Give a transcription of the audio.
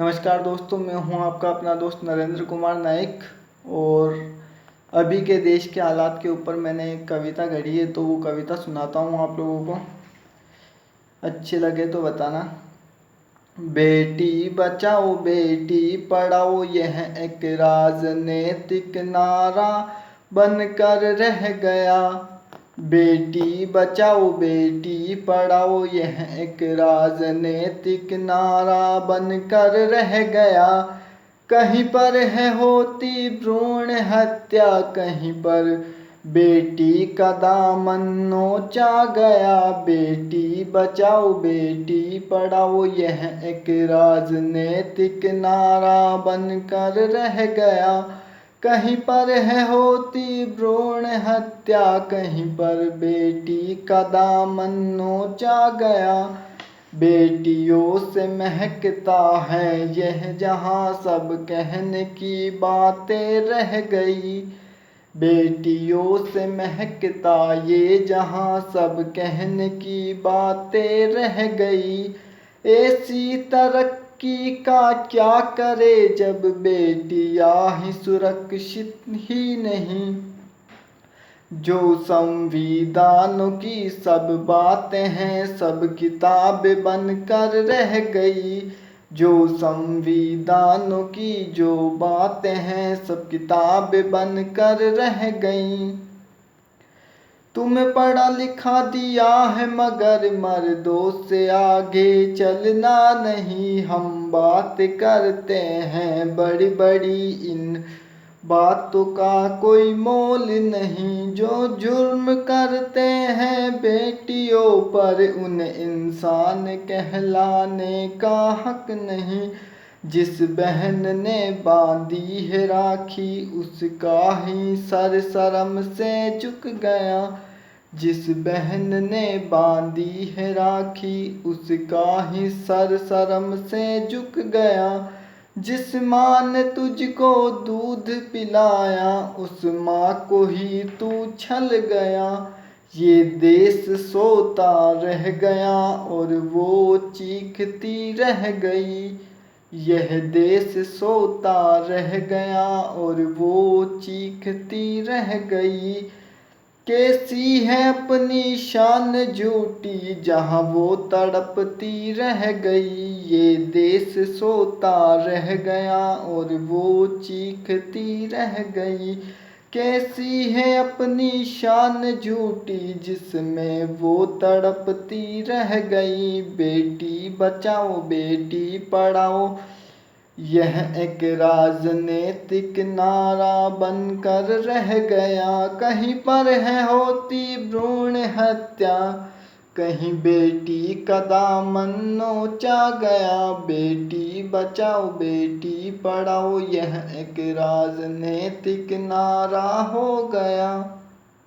नमस्कार दोस्तों, मैं हूं आपका अपना दोस्त नरेंद्र कुमार नाइक। और अभी के देश के हालात के ऊपर मैंने एक कविता गढ़ी है, तो वो कविता सुनाता हूं आप लोगों को। अच्छी लगे तो बताना। बेटी बचाओ बेटी पढ़ाओ, यह एक राजनीतिक नारा बनकर रह गया। बेटी बचाओ बेटी पढ़ाओ, यह एक राजनीतिक नारा बनकर रह गया। कहीं पर है होती भ्रूण हत्या, कहीं पर बेटी का दामन नोचा गया। बेटी बचाओ बेटी पढ़ाओ, यह एक राजनीतिक नारा बनकर रह गया। कहीं पर है होती भ्रूण हत्या, कहीं पर बेटी का दामन नोचा गया। बेटियों से महकता है यह जहां, सब कहने की बातें रह गई। बेटियों से महकता ये जहां, सब कहने की बातें रह गई। ऐसी तरक्की का क्या करे जब बेटियां ही सुरक्षित ही नहीं। जो संविधानों की सब बातें हैं, सब किताबें बनकर रह गई। जो संविधानों की जो बातें हैं, सब किताबें बनकर रह गई। तुम्हें पढ़ा लिखा दिया है मगर मर्दों से आगे चलना नहीं। हम बात करते हैं बड़ी बड़ी, इन बातों का कोई मोल नहीं। जो जुर्म करते हैं बेटियों पर, उन्हें इंसान कहलाने का हक नहीं। जिस बहन ने बांधी है राखी, उसका ही सर शर्म से झुक गया। जिस बहन ने बांधी है राखी, उसका ही सर शर्म से झुक गया। जिस माँ ने तुझको दूध पिलाया, उस माँ को ही तू छल गया। ये देश सोता रह गया और वो चीखती रह गई। यह देश सोता रह गया और वो चीखती रह गई। कैसी है अपनी शान झूठी, जहाँ वो तड़पती रह गई। ये देश सोता रह गया और वो चीखती रह गई। कैसी है अपनी शान झूठी, जिसमें वो तड़पती रह गई। बेटी बचाओ बेटी पढ़ाओ, यह एक राजनीतिक नारा बनकर रह गया। कहीं पर है होती भ्रूण हत्या, कहीं बेटी का दामन नोचा गया। बेटी बचाओ बेटी पढ़ाओ, यह एक राजनीतिक नारा हो गया।